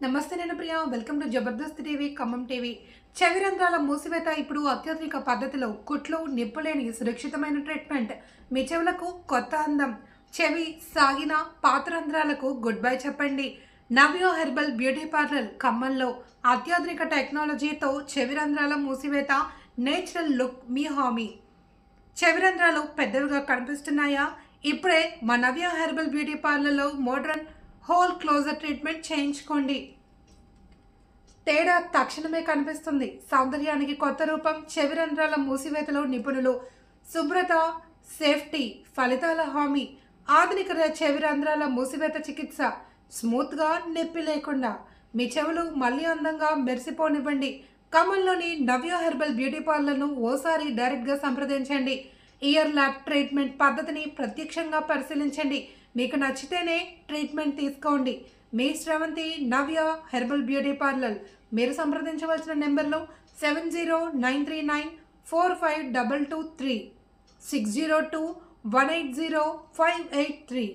నమస్తే నేను Priya welcome to Jabardasth TV Khammam TV. చెవి రంధ్రాల మూసివేత ఇప్పుడు అత్యాధునిక పద్ధతిలో కుట్లు నిప్పులేని సురక్షితమైన ట్రీట్మెంట్. మీ చెవులకు కొత్త అందం. చెవి సాగిన పాత రంధ్రాలకు గుడ్ బై చెప్పండి. నవ్యో హెర్బల్ బ్యూటీ పార్లర్ ఖమ్మంలో అత్యాధునిక టెక్నాలజీతో చెవి రంధ్రాల మూసివేత నేచురల్ లుక్ మీ హామీ. చెవి రంధ్రాలు పెద్దవిగా కనిపిస్తున్నాయా? ఇప్పుడే మా నవ్యో హెర్బల్ బ్యూటీ పార్లర్లో మోడ్రన్ హోల్ క్లోజర్ ట్రీట్మెంట్ చేయించుకోండి. తేడా తక్షణమే కనిపిస్తుంది. సౌందర్యానికి కొత్త రూపం. చెవి రంధ్రాల మూసివేతలో నిపుణులు. శుభ్రత, సేఫ్టీ, ఫలితాల హామీ. ఆధునిక చెవి రంధ్రాల మూసివేత చికిత్స స్మూత్గా, నొప్పి లేకుండా. మీ చెవులు మళ్ళీ అందంగా మెరిసిపోనివ్వండి. ఖమ్మంలోని నవ్యో హెర్బల్ బ్యూటీ పార్లర్ను ఓసారి డైరెక్ట్గా సంప్రదించండి. ఇయర్ ల్యాబ్ ట్రీట్మెంట్ పద్ధతిని ప్రత్యక్షంగా పరిశీలించండి. మీకు నచ్చితేనే ట్రీట్మెంట్ తీసుకోండి. మీ Sravanthi Navya herbal beauty parlour. మీరు సంప్రదించవలసిన నెంబర్లు 7093945223 6021805583.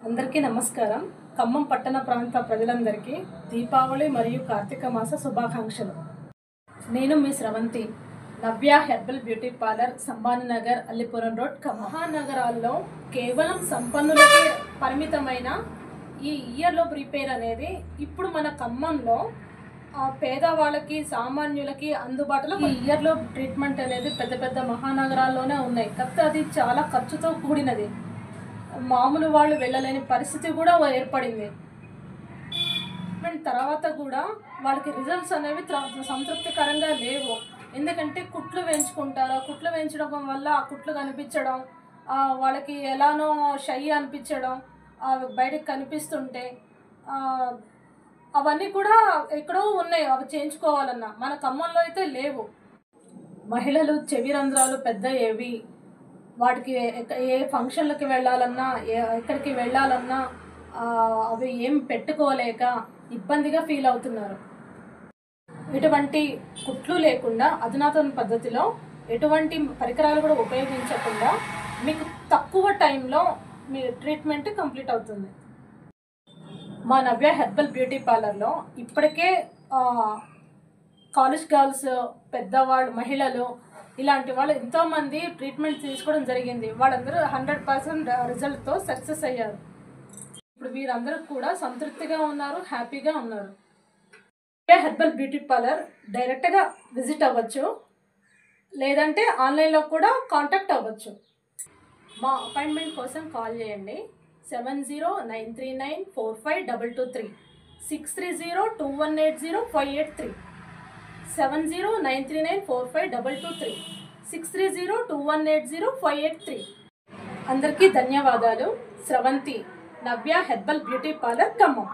అందరికీ నమస్కారం. ఖమ్మం పట్టణ ప్రాంత ప్రజలందరికీ దీపావళి మరియు కార్తీక మాస శుభాకాంక్షలు. నేను మీ Sravanthi, Navya herbal beauty parlour, Sambani Nagar, Allipuram road, మహానగరాల్లో కేవలం సంపన్నులకే పరిమితమైన ఈ ఇయర్ లోబ్ రిపేర్ అనేది ఇప్పుడు మన ఖమ్మంలో పేదవాళ్ళకి, సామాన్యులకి అందుబాటులో ఈ ఇయర్ లోబ్ ట్రీట్మెంట్ అనేది పెద్ద పెద్ద మహానగరాల్లోనే ఉన్నాయి. కాకపోతే అది చాలా ఖర్చుతో కూడినది. మామూలు వాళ్ళు వెళ్ళలేని పరిస్థితి కూడా ఏర్పడింది. తర్వాత కూడా వాళ్ళకి రిజల్ట్స్ అనేవి సంతృప్తికరంగా లేవు. ఎందుకంటే కుట్లు వేయించుకుంటారు. కుట్లు వేయించడం వల్ల ఆ కుట్లు కనిపించడం, వాళ్ళకి ఎలానో షై అనిపించడం, బయటకు కనిపిస్తుంటే అవన్నీ కూడా ఎక్కడో ఉన్నాయి. అవి చేయించుకోవాలన్నా మన ఖమ్మంలో అయితే లేవు. మహిళలు చెవి రంధ్రాలు పెద్ద ఏవి, వాటికి ఏ ఫంక్షన్లకి వెళ్ళాలన్నా, ఎక్కడికి వెళ్ళాలన్నా అవి ఏం పెట్టుకోలేక ఇబ్బందిగా ఫీల్ అవుతున్నారు. ఎటువంటి కుట్లు లేకుండా అధునాతన పద్ధతిలో ఎటువంటి పరికరాలు కూడా ఉపయోగించకుండా మీకు తక్కువ టైంలో మీ ట్రీట్మెంట్ కంప్లీట్ అవుతుంది. మా నవ్య హెర్బల్ బ్యూటీ పార్లర్లో ఇప్పటికే కాలేజ్ గర్ల్స్, పెద్దవాళ్ళు, మహిళలు ఇలాంటి వాళ్ళు ఎంతోమంది ట్రీట్మెంట్ తీసుకోవడం జరిగింది. వాళ్ళందరూ 100% రిజల్ట్తో సక్సెస్ అయ్యారు. ఇప్పుడు వీరందరూ కూడా సంతృప్తిగా ఉన్నారు, హ్యాపీగా ఉన్నారు. హెర్బల్ బ్యూటీ పార్లర్ డైరెక్ట్గా విజిట్ అవ్వచ్చు, లేదంటే ఆన్లైన్లో కూడా కాంటాక్ట్ అవ్వచ్చు. మా అపాయింట్మెంట్ కోసం కాల్ చేయండి 7093945223 6302180583 7093945223 6302180583. అందరికీ ధన్యవాదాలు. Sravanthi, Navya herbal beauty parlour Khammam.